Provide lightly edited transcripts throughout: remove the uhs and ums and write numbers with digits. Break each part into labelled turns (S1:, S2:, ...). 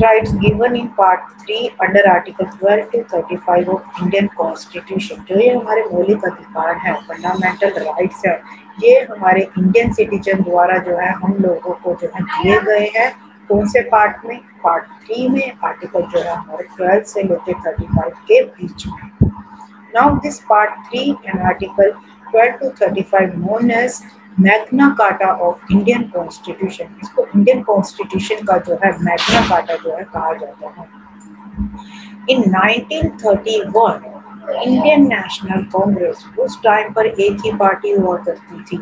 S1: rights given in part 3 under article 12 to 35 of Indian Constitution। जो ये हमारे मौलिक अधिकार है, फंडामेंटल राइट्स है, ये हमारे इंडियन सिटीजन द्वारा जो है हम लोगों को जो है दिए गए हैं। कौन से पार्ट में? पार्ट 3 में, आर्टिकल जो है हमारे 12 से लेकर 35 के बीच में। Now this part 3 and article 12 to 35 known as Magna carta of Indian constitution, इसको इंडियन कॉन्स्टिट्यूशन का जो है मैग्ना कार्टा जो है कहा जाता है। इन 1931 इंडियन नेशनल कांग्रेस, उस टाइम पर एक ही पार्टी हुआ करती थी।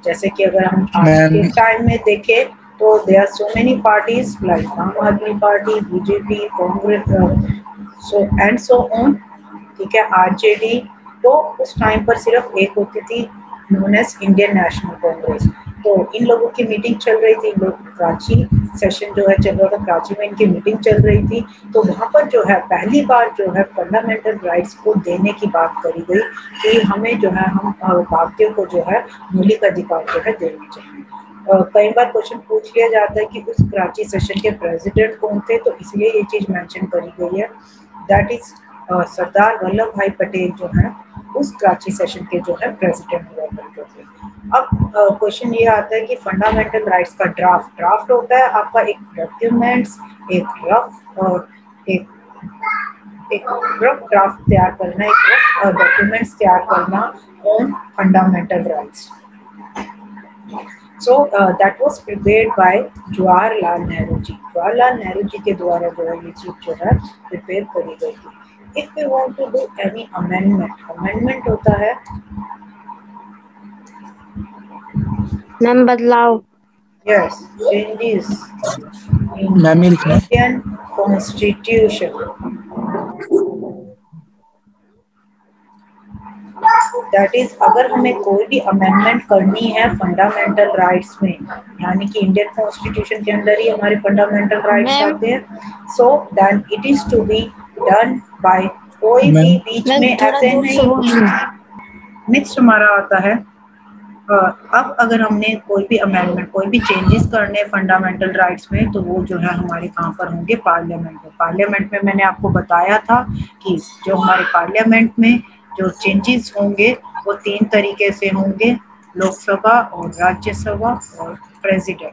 S1: जैसे कि अगर हम आज के टाइम में देखें तो there are so many parties like Aam Aadmi Party, BJP, Congress, so and so on, ठीक है, आरजेडी। तो उस टाइम पर सिर्फ एक होती थी known as Indian National Congress. तो इन लोगों की मीटिंग चल रही थी, लोग कराची सेशन जो है चल रहा था, कराची में इनकी मीटिंग चल रही थी। तो वहाँ पर जो है पहली बार जो है फंडामेंटल राइट्स को देने की बात करी गई कि हमें जो है हम भारतीयों को जो है मौलिक अधिकार जो है देने चाहिए। कई बार क्वेश्चन पूछ लिया जाता है कि उस कराची सेशन के प्रेसिडेंट कौन थे, तो इसलिए ये चीज़ मेंशन करी गई है। दैट इज सरदार वल्लभ भाई पटेल जो है उस कराची सेशन के जो है प्रेसिडेंट हुआ करते थे। अब क्वेश्चन ये आता है कि फंडामेंटल राइट्स का ड्राफ्ट होता है आपका एक डॉक्यूमेंट्स, एक रफ ड्राफ्ट तैयार करना, एक रफ डॉक्यूमेंट्स तैयार करना on fundamental rights. So that was prepared by Jawaharlal Nehru ji. Jawaharlal Nehru ji के द्वारा जो है ये चीज जो है प्रिपेयर करी गई थी। If we want to do any amendment होता है
S2: मैम बदलाव,
S1: yes, changes in Indian Constitution। That is अगर हमें कोई भी अमेंडमेंट करनी है फंडामेंटल राइट्स में, यानी कि इंडियन कॉन्स्टिट्यूशन के अंदर ही हमारे फंडामेंटल राइट्स आते हैं, so then it is to be done by कोई भी बीच में ऐसे नहीं। नेक्स्ट हमारा आता है अब अगर हमने कोई भी अमेंडमेंट, कोई भी चेंजेस करने फंडामेंटल राइट्स में, तो वो जो है हमारे कहाँ पर होंगे? पार्लियामेंट में। पार्लियामेंट में मैंने आपको बताया था कि जो हमारे पार्लियामेंट में जो चेंजेस होंगे वो 3 तरीके से होंगे, लोकसभा और राज्यसभा और प्रेसिडेंट।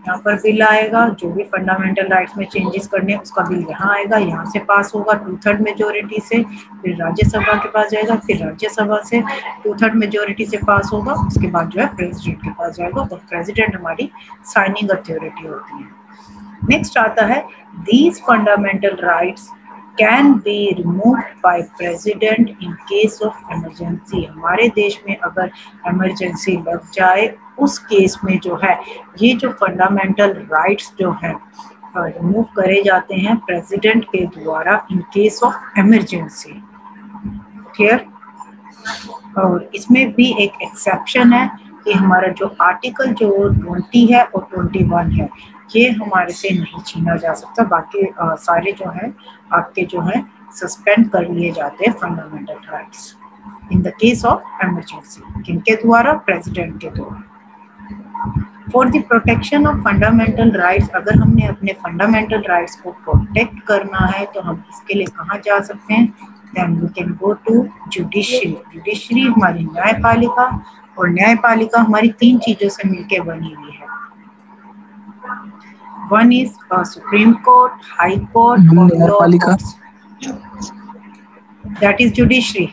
S1: यहाँ पर बिल आएगा, जो भी फंडामेंटल राइट्स में चेंजेस करने उसका बिल यहाँ आएगा, यहाँ से पास होगा 2/3 मेजोरिटी से, फिर राज्यसभा के पास जाएगा, फिर राज्यसभा से 2/3 मेजोरिटी से पास होगा, उसके बाद जो है प्रेसिडेंट के पास जाएगा, और प्रेसिडेंट हमारी साइनिंग अथॉरिटी होती है। नेक्स्ट आता है these fundamental rights can be removed by president in case of emergency. हमारे देश में अगर इमरजेंसी लग जाए उस केस में जो है ये जो फंडामेंटल राइट्स जो है रिमूव करे जाते हैं प्रेसिडेंट के द्वारा in case of emergency. Clear? और इसमें भी एक एक्सेप्शन है कि हमारा जो आर्टिकल जो 20 है और 21 है ये हमारे से नहीं छीना जा सकता, बाकी सारे जो है आपके जो है सस्पेंड कर लिए जाते हैं fundamental rights in the case of emergency. किनके द्वारा? प्रेसिडेंट के द्वारा। For the protection of fundamental rights, अगर हमने अपने फंडामेंटल राइट्स को प्रोटेक्ट करना है तो हम इसके लिए कहाँ जा सकते हैं? Then we can go to judiciary. Judiciary हमारी न्यायपालिका, और न्यायपालिका हमारी 3 चीजों से मिलकर बनी हुई है। One is supreme court, high court और law courts, that is judiciary.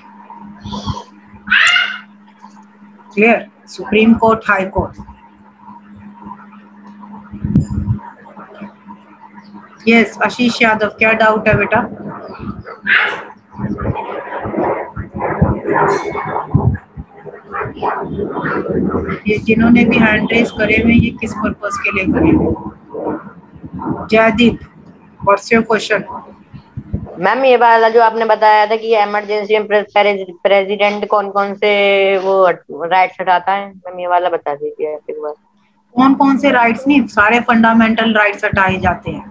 S1: Clear? Supreme court, high court. Yes Ashish Yadav, क्या डाउट है बेटा? ये जिन्होंने भी हैंड रेज करे हुए ये किस पर्पस के लिए करे हुए? Jaideep, what's your question?
S3: Ma'am ये वाला जो आपने बताया था कि इमरजेंसी में प्रेसिडेंट कौन कौन से वो राइट्स हटाता है, मैम ये वाला बता दीजिए एक बार।
S1: कौन कौन से राइट्स? नहीं, सारे फंडामेंटल राइट्स हटाए जाते हैं।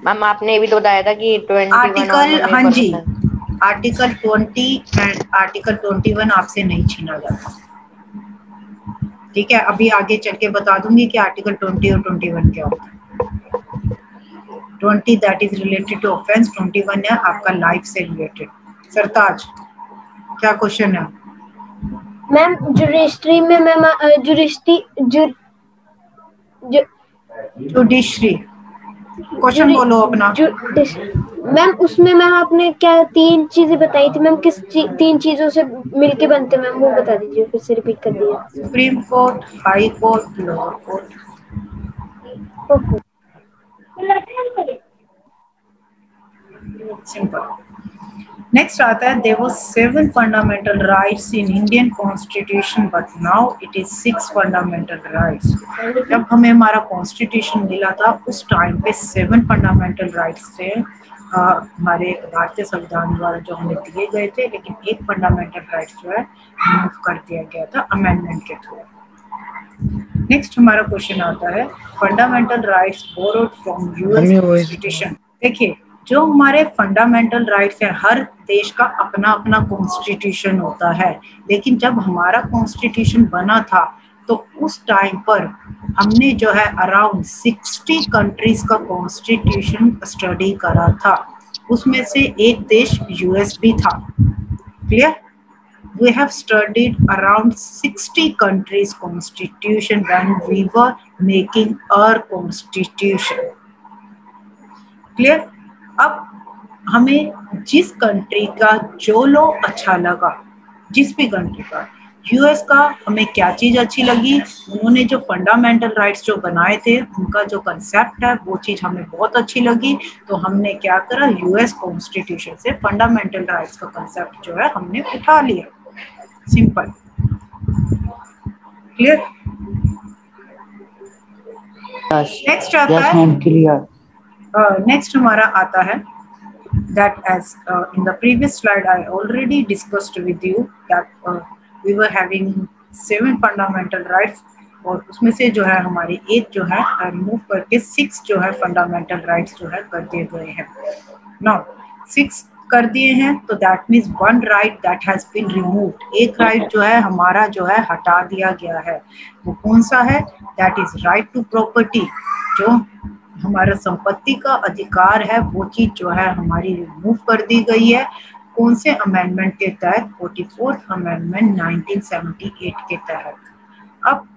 S3: मैम आपने ये भी तो बताया था कि 21
S1: आर्टिकल, हाँ जी, आर्टिकल 20 एंड आर्टिकल 21 आपसे नहीं छीना जाता। ठीक है, अभी आगे चल के बता दूंगी कि आर्टिकल 20 और 21 क्या होता है। 20 that is related to offence, 21 है आपका लाइफ से रिलेटेड। सरताज क्या क्वेश्चन है?
S2: मैम जुडिशरी में मैम
S1: जुडिशरी क्वेश्चन बोलो अपना।
S2: मैम उसमें मैम आपने क्या 3 चीजें बताई थी मैम, किस 3 चीजों से मिलके बनते मैम, वो बता दीजिए, फिर से रिपीट कर दीजिए।
S1: Supreme court, high court, lower court.
S2: Okay.
S1: Simple. Next आता है, there was 7 fundamental rights in Indian constitution but now it is 6 fundamental rights. जब हमें हमारा कॉन्स्टिट्यूशन मिला था उस टाइम पे 7 फंडामेंटल राइट्स थे हमारे भारतीय संविधान द्वारा जो हमें दिए गए थे, लेकिन एक फंडामेंटल राइट्स जो है रिमूव कर दिया गया था अमेंडमेंट के थ्रू। नेक्स्ट हमारा क्वेश्चन आता है, fundamental rights borrowed from US constitution. देखिए, जो हमारे फंडामेंटल राइट्स है, हर देश का अपना अपना कॉन्स्टिट्यूशन होता है, लेकिन जब हमारा कॉन्स्टिट्यूशन बना था तो उस टाइम पर हमने जो है अराउंड 60 कंट्रीज का कॉन्स्टिट्यूशन स्टडी करा था, उसमें से एक देश यूएस भी था। Clear? We have studied around 60 countries' constitution when we were making our constitution. Clear? अब हमें जिस कंट्री का जो लॉ अच्छा लगा, जिस भी कंट्री का, यूएस का हमें क्या चीज अच्छी लगी, उन्होंने जो फंडामेंटल राइट्स जो बनाए थे उनका जो कंसेप्ट है वो चीज हमें बहुत अच्छी लगी, तो हमने क्या करा, यूएस कॉन्स्टिट्यूशन से फंडामेंटल राइट्स का कंसेप्ट जो है हमने उठा लिया। सिंपल। क्लियर? नेक्स्ट आता है, नेक्स्ट हमारा आता है that as in the previous slide I already discussed with you that we were having 7 fundamental rights, और उसमें से जो है हमारी एक जो है रिमूव करके 6 जो है फंडामेंटल राइट्स जो है कर दिए गए हैं। नाउ 6 कर दिए हैं तो that means 1 right that has been removed, एक राइट जो है हमारा जो है हटा दिया गया है। वो कौन सा है? That is right to property. जो हमारा संपत्ति का अधिकार है वो चीज जो है हमारी रिमूव कर दी गई है। कौन से अमेंडमेंट के तहत? 44th अमेंडमेंट 1978 के तहत। अब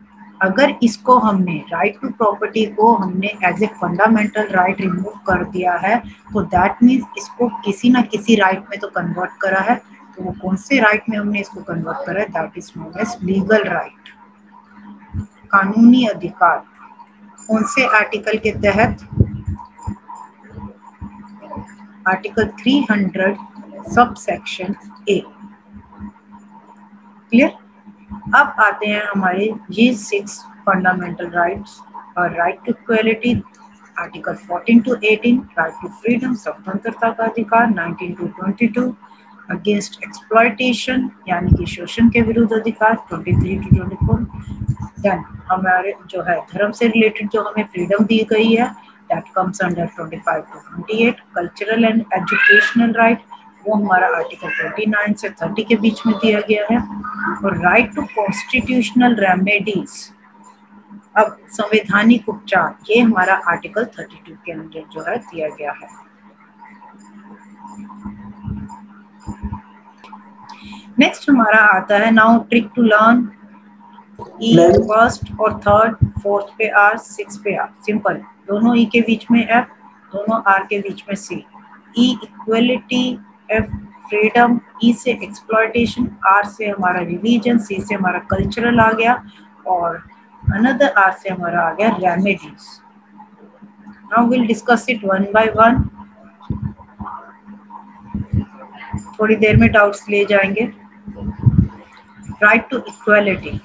S1: अगर इसको हमने राइट टू प्रॉपर्टी को हमने as a fundamental right remove कर दिया है तो दैट मीन्स इसको किसी ना किसी राइट में तो कन्वर्ट करा है, तो वो कौन से राइट में हमने इसको कन्वर्ट करा है? That is known as legal right, कानूनी अधिकार। कौन से आर्टिकल के तहत? Article 300 sub section A. Clear? अब आते हैं हमारे ये 6 फंडामेंटल राइट्स और right to equality, article 14 to 18, right to freedom स्वतंत्रता का अधिकार 19 to 22, अगेंस्ट एक्सप्लॉयटेशन यानी कि शोषण के विरुद्ध अधिकार 23 to 24। देन हमारे जो है धर्म से रिलेटेड जो हमें फ्रीडम दी गई है that comes under 25 to 28। Cultural and educational right वो हमारा आर्टिकल 29 से 30 के बीच में दिया गया है। और राइट टू कॉन्स्टिट्यूशनल रेमेडीज, अब संवैधानिक उपचार, ये हमारा आर्टिकल 32 के अंदर जो है दिया गया है। नेक्स्ट हमारा आता है now trick to learn. E first और थर्ड, फोर्थ पे आर, 6 पे आर। सिंपल, दोनों ई के बीच में एफ, दोनों आर के बीच में सी। ई इक्वलिटी, एफ फ्रीडम, ई से एक्सप्लॉयटेशन, आर से हमारा रिलीजन, सी से हमारा कल्चरल आ गया और अनदर आर से हमारा आ गया remedies. Now will discuss it one by one. थोड़ी देर में डाउट्स ले जाएंगे। Right to equality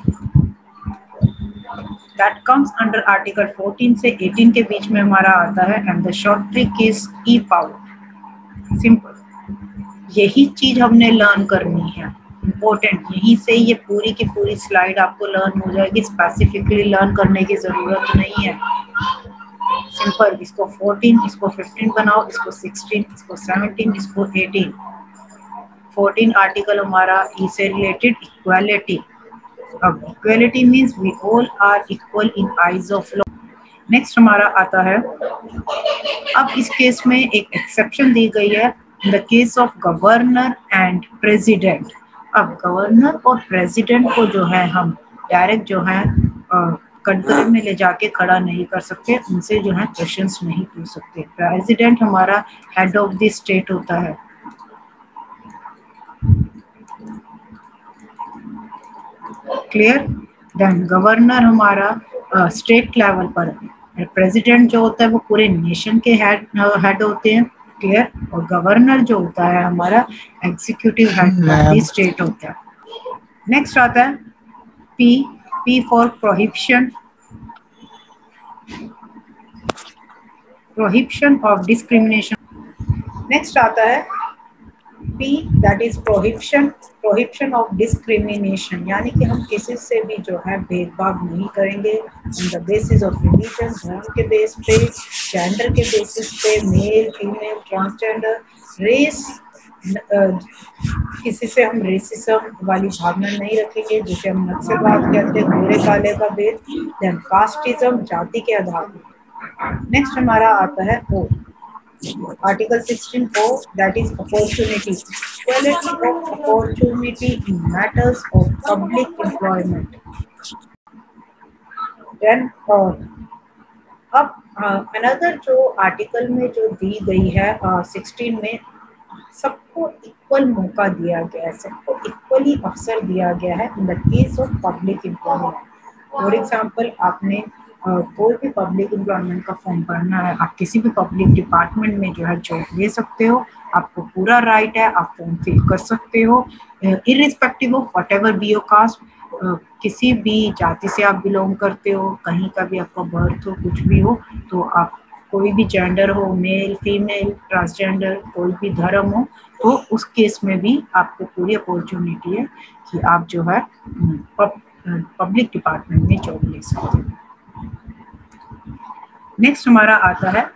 S1: that comes under article 14 से 18 के बीच में हमारा आता है and the short trick is e power। Simple, यही चीज हमने लर्न करनी है, इम्पोर्टेंट। यहीं से ये पूरी की पूरी स्लाइड आपको लर्न हो जाएगी, स्पेसिफिकली लर्न करने की जरूरत नहीं है। सिंपल, इसको 14, इसको 15 बनाओ, इसको 16, इसको 17, इसको 18। 14 आर्टिकल हमारा ई से रिलेटेड इक्वालिटी, अब equality means we all are equal in eyes of law. Next हमारा आता है, अब इस केस में एक एक्सेप्शन दी गई है, in the case of governor and president. अब गवर्नर और प्रेसिडेंट को जो है हम डायरेक्ट जो है कटघरे में ले जाके खड़ा नहीं कर सकते, उनसे जो है क्वेश्चंस नहीं पूछ सकते। प्रेसिडेंट हमारा हेड ऑफ द स्टेट होता है। क्लियर? देन गवर्नर हमारा स्टेट लेवल पर, प्रेसिडेंट जो होता है वो पूरे नेशन के हेड होते हैं। क्लियर? और गवर्नर जो होता है हमारा executive head of the state होता है। नेक्स्ट आता है P for prohibition of discrimination. Next आता है P, that is prohibition of discrimination, यानी कि हम किसी से भी जो है भेदभाव नहीं करेंगे on the basis of religion, धर्म के बेस पे, जेंडर के बेसिस पे, मेल फीमेल ट्रांसजेंडर, रेस, किसी से हम रेसिज्म वाली भावना नहीं रखेंगे जिसे हम नक्सलवाद कहते हैं, गोरे काले का भेद। देन कास्टिज्म, जाति के आधार पर। नेक्स्ट हमारा आता है O, Article 16O, that is opportunity, equality of opportunity in matters of public employment. Then अब another जो आर्टिकल में जो दी गई है 16 में, सबको इक्वल मौका दिया गया है, सबको इक्वली अवसर दिया गया है in the case of public employment. For example, आपने कोई भी पब्लिक एम्प्लॉयमेंट का फॉर्म भरना है, आप किसी भी पब्लिक डिपार्टमेंट में जो है जॉब ले सकते हो, आपको पूरा राइट है, आप फॉर्म फिल कर सकते हो irrespective of whatever be your cast. किसी भी जाति से आप बिलोंग करते हो, कहीं का भी आपका बर्थ हो, कुछ भी हो, तो आप कोई भी जेंडर हो, मेल फीमेल ट्रांसजेंडर, कोई भी धर्म हो, तो उस केस में भी आपको पूरी अपॉर्चुनिटी है कि आप जो है पब्लिक डिपार्टमेंट में जॉब ले सकते हो। नेक्स्ट हमारा आता है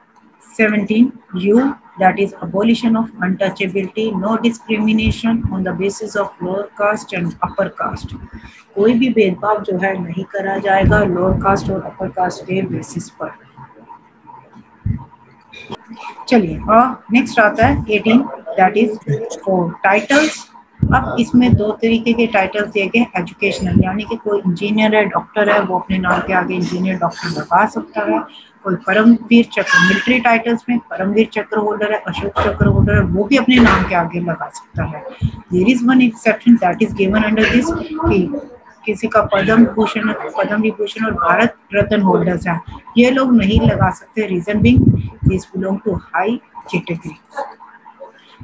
S1: 17U, that is abolition of untouchability, no discrimination on the basis of lower caste and upper caste। कोई भी भेदभाव जो है नहीं करा जाएगा लोअर कास्ट और अपर कास्ट के बेसिस पर। चलिए, और नेक्स्ट आता है 18, that is for titles। अब इसमें दो तरीके के टाइटल्स दिए गए, एजुकेशनल, यानी कि कोई इंजीनियर है, डॉक्टर है, वो अपने नाम के आगे इंजीनियर डॉक्टर लगा सकता है। कोई परमवीर चक्र, मिलिट्री टाइटल्स में परमवीर चक्र होल्डर है, अशोक चक्र होल्डर है, वो भी अपने नाम के आगे लगा सकता है। There is one exception that is given under this, कि किसी का पद्म विभूषण और भारत रत्न होल्डर्स हैं, ये लोग नहीं लगा सकते। Reason being this belong to high category.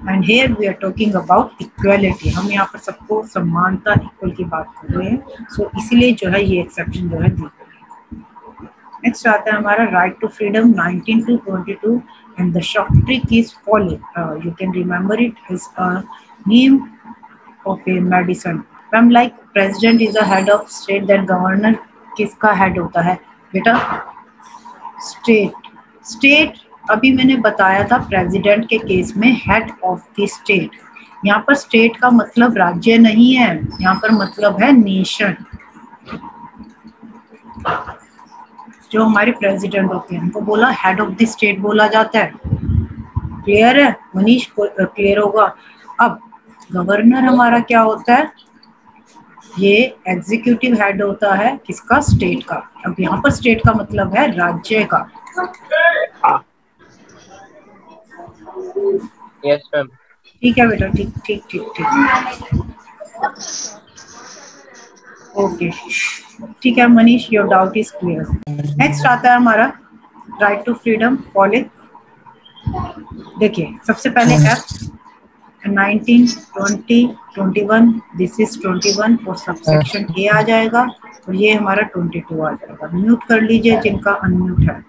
S1: And here we are talking about equality, हम यहाँ पर सबको समानता इक्वल की बात कर रहे हैं, सो इसीलिए जो है ये एक्सेप्शन जो है दी गई है। नेक्स्ट आता है हमारा right to freedom 19 to 22, and the short trick is follow, you can remember it as a name of a medicine. Ma'am, like president is a head of state, then governor किसका head होता है बेटा? State अभी मैंने बताया था president के case में हेड ऑफ द स्टेट। यहाँ पर स्टेट का मतलब राज्य नहीं है, यहाँ पर मतलब है नेशन। जो हमारे प्रेसिडेंट होते हैं उनको बोला हेड ऑफ द स्टेट बोला जाता है। क्लियर है मनीष को? क्लियर होगा। अब गवर्नर हमारा क्या होता है? ये एग्जीक्यूटिव हेड होता है किसका? स्टेट का। अब यहाँ पर स्टेट का मतलब है राज्य का।
S4: Yes ma'am.
S1: ठीक है बेटा, ठीक ओके, ठीक है Manish, your doubt is clear. Next आता है हमारा राइट टू फ्रीडम कॉलेज। देखिए, सबसे पहले F 19, 20, 21, दिस इज 21 और सबसेक्शन A आ जाएगा, और ये हमारा 22 आ जाएगा। म्यूट कर लीजिए जिनका अनम्यूट है।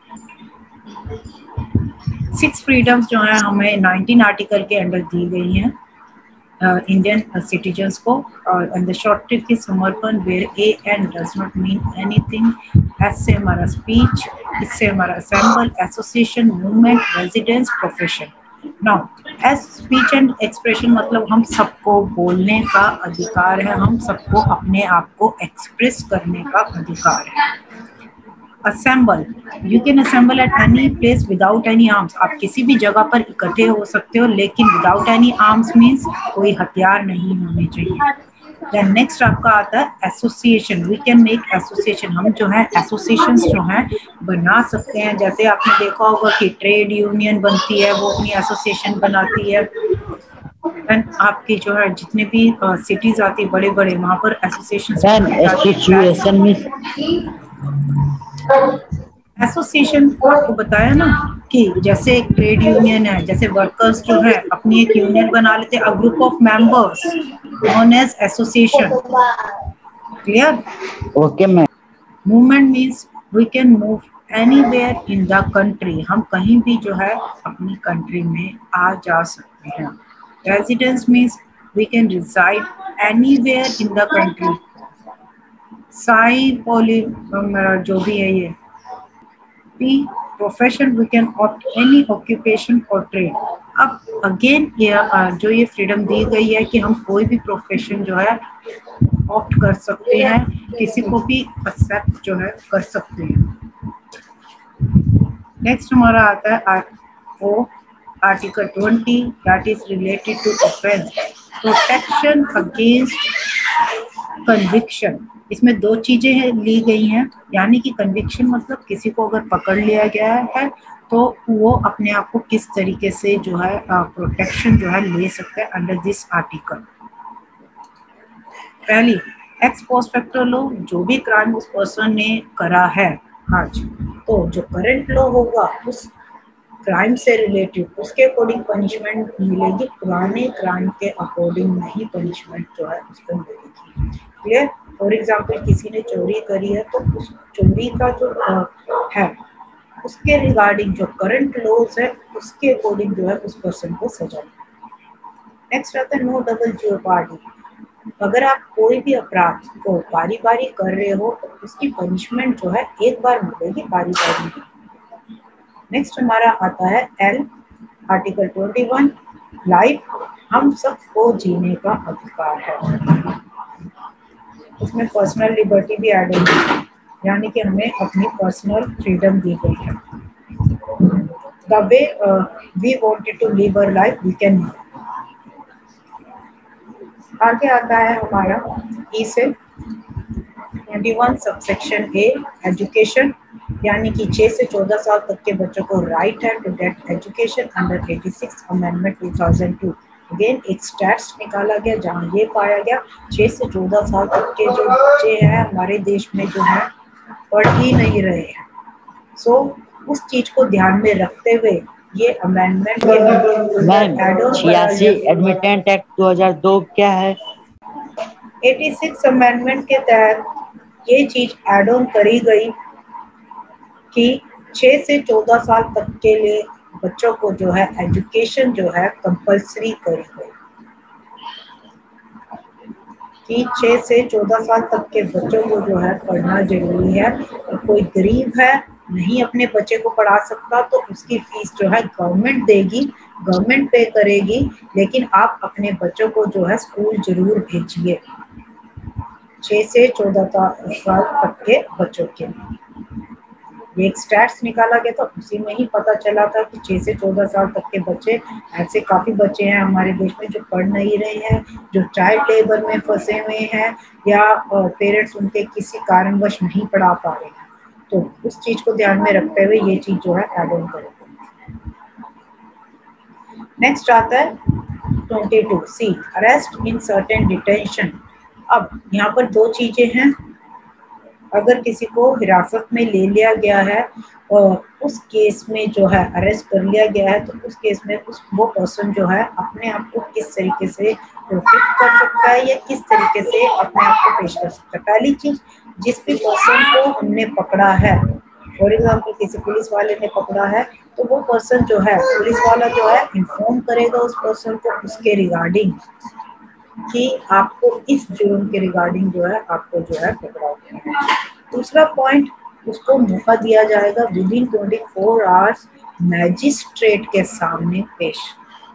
S1: 6 फ्रीडम्स जो है हमें 19 आर्टिकल के अंडर दी गई हैं इंडियन सिटीजन्स को। And the short trick is समर्पण, where A and does not mean anything. S से हमारा स्पीच, इससे हमारा assemble, association, movement, residence, profession. Now as speech and expression मतलब हम सबको बोलने का अधिकार है, हम सबको अपने आप को एक्सप्रेस करने का अधिकार है। Assemble, you can assemble at any place without any arms, आप किसी भी जगह पर इकट्ठे हो सकते हो लेकिन विदाउट एनी आर्म्स मीन्स कोई हथियार नहीं होने चाहिए। देन नेक्स्ट आपका आता है association, we can make association, हम जो है एसोसिएशंस जो हैं बना सकते हैं। जैसे आपने देखा होगा कि ट्रेड यूनियन बनती है, वो अपनी एसोसिएशन बनाती है। देन आपकी जो है जितने भी सिटीज आती है बड़े बड़े, वहाँ पर एसोसिएशंस
S4: एसोसिएशन में
S1: एसोसिएशन आपको बताया ना कि जैसे एक ट्रेड यूनियन है, जैसे वर्कर्स जो है अपनी एक यूनियन बना लेते हैं, a group of members known as association. Clear?
S4: Okay ma'am.
S1: Movement means we can move anywhere in the country, हम कहीं भी जो है अपनी कंट्री में आ जा सकते हैं। Residence means we can reside anywhere in the country. साई पॉली जो भी है ये P, profession, we can opt any occupation और ट्रेड। अब अगेन जो ये फ्रीडम दी गई है कि हम कोई भी प्रोफेशन जो है ऑप्ट कर सकते हैं, किसी को भी एक्सेप्ट जो है कर सकते हैं। नेक्स्ट हमारा आता है article 20 that is related to offence, protection against conviction. इसमें दो चीजें ली गई हैं, यानी कि कन्विक्शन मतलब किसी को अगर पकड़ लिया गया है तो वो अपने आप को किस तरीके से जो है प्रोटेक्शन जो है ले सकता है अंडर दिस आर्टिकल। पहली, एक्स पोस्ट फैक्टो लॉ, जो भी क्राइम उस पर्सन ने करा है आज, तो जो करंट लॉ होगा उस क्राइम से रिलेटेड उसके अकॉर्डिंग पनिशमेंट मिलेगी, पुराने क्राइम के अकॉर्डिंग नहीं पनिशमेंट जो है उसको मिलेगी। क्लियर? फॉर एग्जाम्पल किसी ने चोरी करी है तो उस चोरी का जो है उसके रिगार्डिंग जो करंट लॉज है उसके अकॉर्डिंग जो है उस पर्सन को सजा। नेक्स्ट आता है नो डबल जेओपार्डी, अगर आप कोई भी अपराध को बारी बारी कर रहे हो तो उसकी पनिशमेंट जो है एक बार मिलेगी, बारी बारी। नेक्स्ट हमारा आता है एल आर्टिकल 21 लाइफ, हम सबको जीने का अधिकार है। उसमें पर्सनल लिबर्टी भी ऐड होगी, यानी कि हमें अपनी पर्सनल फ्रीडम दी गई है। The way we wanted to live our life we can. आगे आता है हमारा ई से 21 सबसेक्शन ए एजुकेशन, यानी कि 6 से 14 साल तक के बच्चों को राइट है to get education under 86 amendment 2002। Again एक स्टैट्स निकाला गया जहाँ ये पाया गया 6 से 14 साल तक के जो बच्चे हैं हमारे देश में जो है पढ़ ही नहीं रहे हैं। सो उस चीज को ध्यान में रखते हुए ये अमेंडमेंट
S4: मैम 86 एडमिटेंट एक्ट 2002 क्या है?
S1: 86 अमेंडमेंट के तहत ये चीज एड ऑन करी गई कि 6 से 14 साल तक के लिए बच्चों को जो है एजुकेशन जो है कंपल्सरी करी गई, कि 6 से 14 साल तक के बच्चों को जो है पढ़ना जरूरी है। और कोई गरीब है नहीं अपने बच्चे को पढ़ा सकता तो उसकी फीस जो है गवर्नमेंट देगी, गवर्नमेंट पे करेगी, लेकिन आप अपने बच्चों को जो है स्कूल जरूर भेजिए 6 से 14 साल तक के बच्चों के लिए। ये एक स्टैट्स निकाला गया था, उसी में ही पता चला था कि 6 से 14 साल तक के बच्चे, ऐसे काफ़ी बच्चे हैं हमारे देश में जो पढ़ नहीं रहे हैं, जो चाइल्ड लेबर में फंसे हुए हैं या पेरेंट्स उनके किसी कारणवश नहीं पढ़ा पा रहे हैं। तो उस चीज़ को ध्यान में रखते हुए ये चीज़ जो है ऐड ऑन करें। नेक्स्ट आता है 22 सी अरेस्ट इन सर्टेन डिटेंशन। अब यहाँ पर दो चीज़ें हैं, अगर किसी को हिरासत में ले लिया गया है और उस केस में जो है अरेस्ट कर लिया गया है तो उस केस में वो पर्सन जो है अपने आप को किस तरीके से प्रोटेक्ट कर सकता है या किस तरीके से अपने आप को पेश कर सकता है। पहली चीज, जिस भी पर्सन को हमने पकड़ा है, फॉर एग्जाम्पल किसी पुलिस वाले ने पकड़ा है तो वो पर्सन जो है, पुलिस वाला जो है इन्फॉर्म करेगा उस पर्सन को उसके रिगार्डिंग कि आपको इस जुर्म के रिगार्डिंग जो है आपको जो है पकड़ा गया है। दूसरा पॉइंट, उसको मौका दिया जाएगा विदिन 24 आवर्स मैजिस्ट्रेट के सामने पेश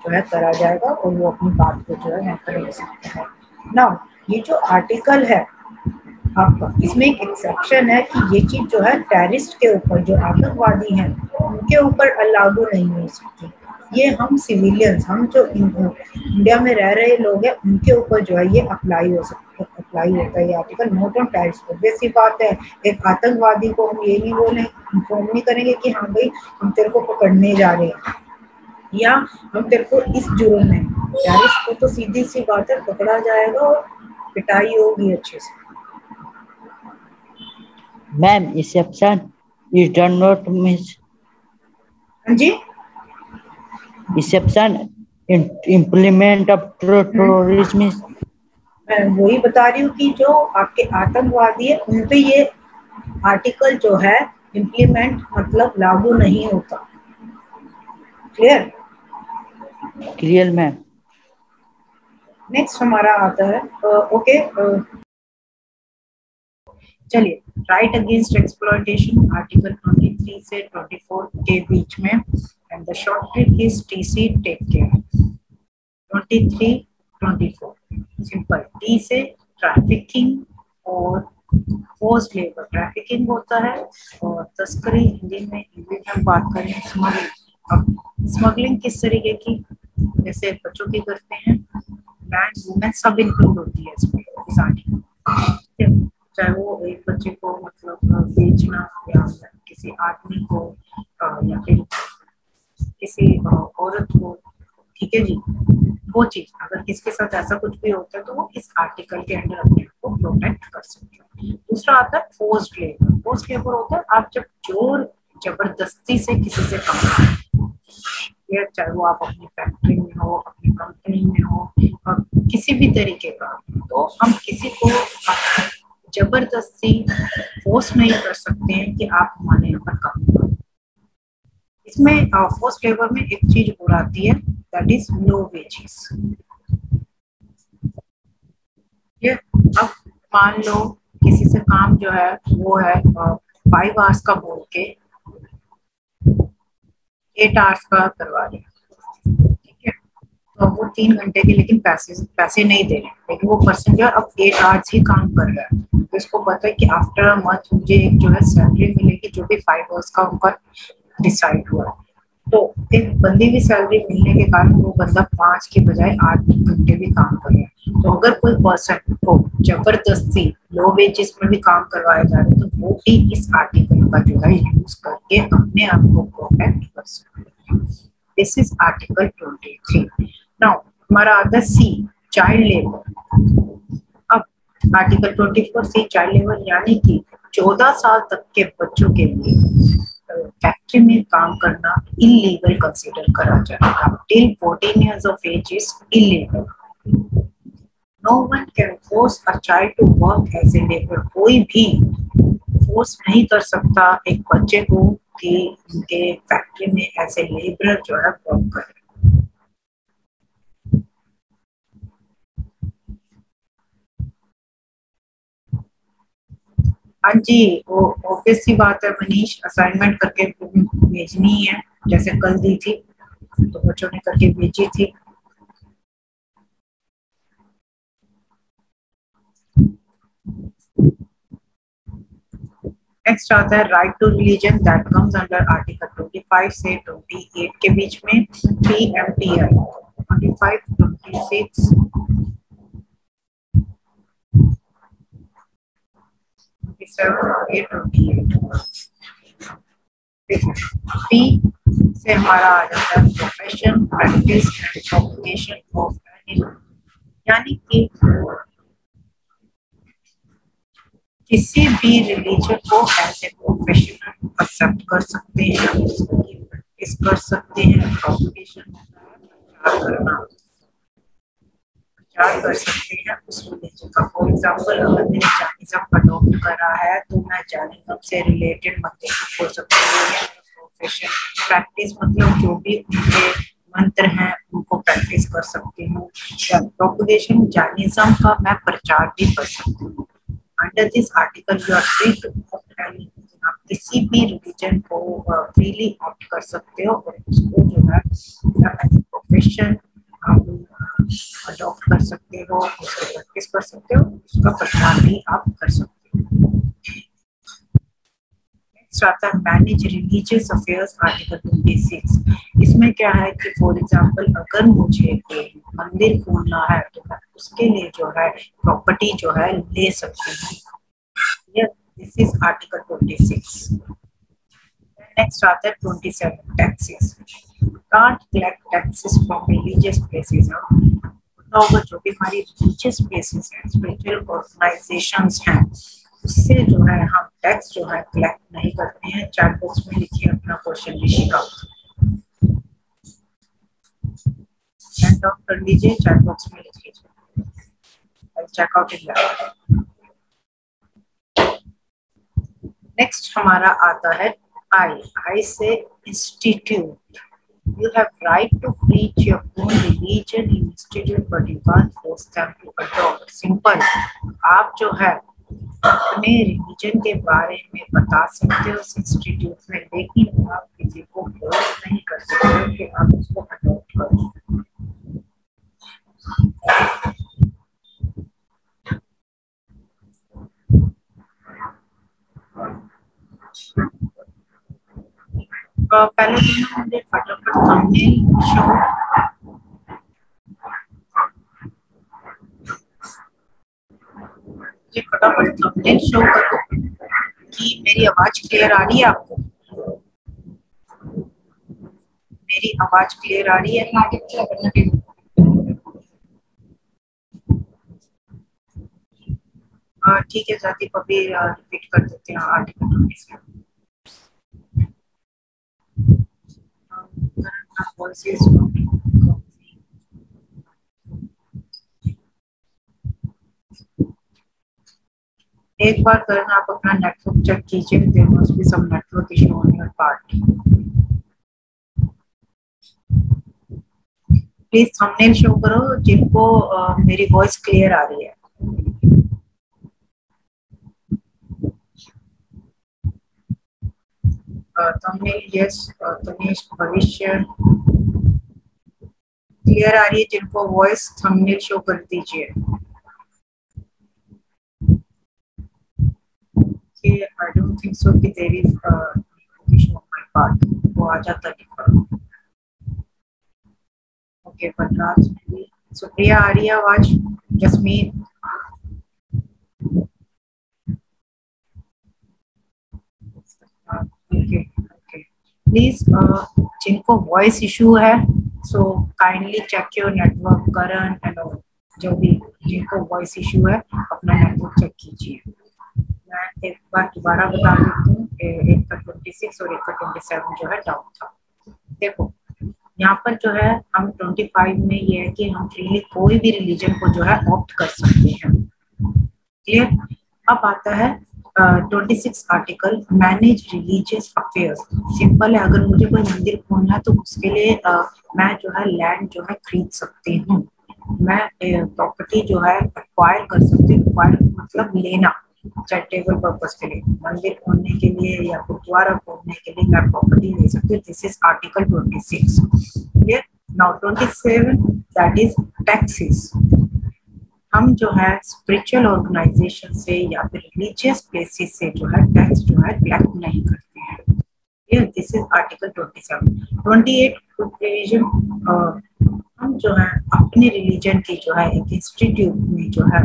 S1: जो है करा जाएगा और वो अपनी बात को जो है यहाँ पर रख सकता है। नाउ ये जो आर्टिकल है आपका, इसमें एक एक्सेप्शन है कि ये चीज जो है टेररिस्ट के ऊपर, जो आतंकवादी हैं उनके ऊपर लागू नहीं हो सकती। ये हम सिविलियंस, हम जो इंडिया में रह रहे लोग हैं उनके ऊपर जो है ये अप्लाई हो सकता है, अप्लाई होता है ये article, not on terrorist. Obvious सी बात है, एक आतंकवादी को हम ये नहीं बोले, इन्फॉर्म नहीं करेंगे कि हाँ भाई हम तेरे को पकड़ने जा रहे हैं या हम तेरे को इस जुर्म में। टेररिस्ट को तो सीधी सी बात है पकड़ा जाएगा और पिटाई होगी अच्छे से।
S4: Ma'am exception is done not miss
S1: हाँ जी,
S4: exception implement of terrorism is
S1: मैं वही बता रही हूँ कि जो आपके आतंकवादी है उन पे ये आर्टिकल जो है इम्प्लीमेंट मतलब लागू नहीं होता। क्लियर?
S4: clear ma'am.
S1: नेक्स्ट हमारा आता है ओके, चलिए, राइट अगेंस्ट एक्सप्लॉयटेशन आर्टिकल 23 से 24 के बीच में, and the short trick is TC take care. 23 24 simple. T से ट्रैफिकिंग और फोर्स्ड लेबर। ट्रैफिकिंग होता है और तस्करी, हिंदी में इंग्लिश में बात करें स्मगलिंग। अब स्मगलिंग किस तरीके की, जैसे बच्चों की करते हैं, मैन वुमेन सब इंक्लूड होती है इसमें, इस आर्टिकल। चाहे वो एक बच्चे को मतलब बेचना या किसी आदमी को या फिर किसी औरत को, ठीक है जी, वो चीज अगर किसके साथ ऐसा कुछ भी होता है तो वो इस आर्टिकल के अंडर अपने आप को प्रोटेक्ट कर सकते हैं। दूसरा आता है फोर्स्ड लेबर। फोर्स्ड लेबर होता है आप जब जोर जबरदस्ती से किसी से काम करें, चाहे वो आप अपनी फैक्ट्री में हो, अपनी कंपनी में हो, किसी भी तरीके का, तो हम किसी को जबरदस्ती फोर्स नहीं कर सकते हैं कि आप हमारे यहाँ पर काम करो। इसमें फोर्स लेबर में एक चीज और आती है, दैट इज लो वेजेस। अब मान लो किसी से काम जो है वो है 5 आवर्स का बोल के 8 आवर्स का करवा रहे, ठीक है, तो वो 3 घंटे के लेकिन पैसे नहीं दे रहे, लेकिन वो पर्सन जो है अब 8 आवर्स ही काम कर रहा है, तो इसको पता है कि आफ्टर अ मंथ मुझे एक जो है सैलरी मिलेगी जो भी 5 आवर्स का उनका डिसाइड हुआ है। तो एक बंदी की सैलरी मिलने के कारण वो बंदा 5 के बजाय 8 घंटे भी काम कर रहा है। तो अगर कोई पर्सन को जबरदस्ती लो वेजेस में भी काम करवाया जा रहा है तो वो भी इस आर्टिकल का जो है यूज करके अपने आप को प्रोटेक्ट कर सकते हैं। This is article 23। नाउ हमारा आता है सी, चाइल्ड लेबर। अब आर्टिकल 24 सी चाइल्ड लेबर यानी कि 14 साल तक के बच्चों के लिए फैक्ट्री में काम करना इलीगल कंसीडर करा जाएगा। Till 14 years of age is illegal. No one can force a child to work as a labor. कोई भी फोर्स नहीं कर सकता एक बच्चे को कि उनके फैक्ट्री में एज ए लेबरर जो है वर्क करे। हाँ जी, वो ऑब्वियस सी बात है मनीष, असाइनमेंट करके भेजनी है, जैसे कल दी थी तो बच्चों ने करके भेजी थी। नेक्स्ट आता है right to religion, that comes under article 25 से 28 के बीच में। PMTI 25, 26, पी से हमारा आ जाता है profession, practice and propagation of animal, यानी कि किसी भी रिलीजन को एज ए प्रोफेशनल एक्सेप्ट कर सकते हैं, उसकी प्रैक्टिस कर सकते हैं। प्रोपगेशन प्रचार करना, प्रचार कर सकते हैं उस रिलीजन का। फॉर एग्जाम्पल अगर मैंने जैनिज्म अडॉप्ट करा है तो मैं जैनिज्म से रिलेटेड मंदिर खोल सकती हूँ। प्रोफेशन, प्रैक्टिस मतलब जो भी उनके मंत्र हैं उनको प्रैक्टिस कर सकती हूँ। प्रोपगेशन, जैनिज्म का मैं प्रचार भी कर सकती हूँ। Under this article, you are free to opt any religion. आप किसी भी रिलीजन को फ्रीली ऑप्ट कर सकते हो और उसको जो है एज ए प्रोफेशन आप अडॉप्ट कर सकते हो, उसको प्रैक्टिस कर सकते हो, उसका प्रचार भी आप कर सकते हो। नेक्स्ट आता है मैनेज रिलीजियस अफेयर्स आर्टिकल 26। इसमें क्या है कि फॉर एग्जांपल अगर मुझे कोई मंदिर खोलना है तो मैं उसके लिए जो है प्रॉपर्टी जो है ले सकती हूँ। This is article 26। नेक्स्ट आता है 27 taxes. Can't collect taxes from religious places. होगा जो भी हमारी रिलीजियस प्लेसेस हैं, स्पिरिचुअल ऑर्गेनाइजेशंस हैं, उससे जो है हम टैक्स जो है कलेक्ट नहीं करते हैं। चैट बॉक्स में लिखिए अपना क्वेश्चन ऋषिका, हैंड आउट कर लीजिए, चैट बॉक्स में लिख लीजिए, चेक आउट इट। नेक्स्ट हमारा आता है आई से institute. You have right to preach your own religion in institute, but you can't force them to adopt. Simple. आप जो है अपने रिलीजन के बारे में बता सकते हो उस इंस्टीट्यूट में, लेकिन आप किसी को फोर्स नहीं कर सकते कि आप उसको अडॉप्ट करो। पहले मुझे फटाफट थंबनेल शो करो कि मेरी आवाज क्लियर आ रही है आपको? मेरी आवाज क्लियर आ रही है? ठीक है जाती अभी रिपीट कर देते हैं आर्टिकल 27। एक बार करना आप अपना नेटवर्क चेक कीजिए, there must be some network issue on your part. Please thumbnail show करो जिनको मेरी वॉइस क्लियर आ रही है। थंबनेल यस, तनिष भविष्य क्लियर आ रही है जिनको वॉइस, थंबनेल शो कर दीजिए। I don't think so कि there is issue on my part, वो आ जाता है। ओके बलराज, सुप्रिया आ रही है आवाज? जसमीन, ओके प्लीज जिनको वॉइस इशू है so kindly check your network. Karan and जो भी जिनको वॉइस इशू है अपना नेटवर्क चेक कीजिए। मैं एक बार दोबारा बता देती हूँ, एक का 26 और एक का 27 जो है डाउन था। देखो यहाँ पर जो है हम 25 में ये है कि हम फ्रीली कोई भी रिलीजन को जो है ऑप्ट कर सकते हैं। क्लियर? अब आता है 26 article manage religious affairs. Simple है, अगर मुझे कोई मंदिर खोलना है तो उसके लिए मैं जो है लैंड जो है खरीद सकती हूँ, मैं प्रॉपर्टी जो है एक्वायर कर सकती हूँ। एक्वायर मतलब लेना, चैरिटेबल पर्पस के लिए, मंदिर खोलने के लिए या गुरुद्वारा खोलने के लिए मैं प्रॉपर्टी ले सकती हूँ। This is article 26। Clear? Now 27 that is taxes. हम जो है स्पिरिचुअल ऑर्गेनाइजेशन से या फिर रिलीजियस प्लेसेस से जो है टैक्स जो है कलेक्ट नहीं करते हैं। This is article 27। 28 प्रोविजन, हम जो है अपने रिलीजन की जो है एक इंस्टीट्यूट में जो है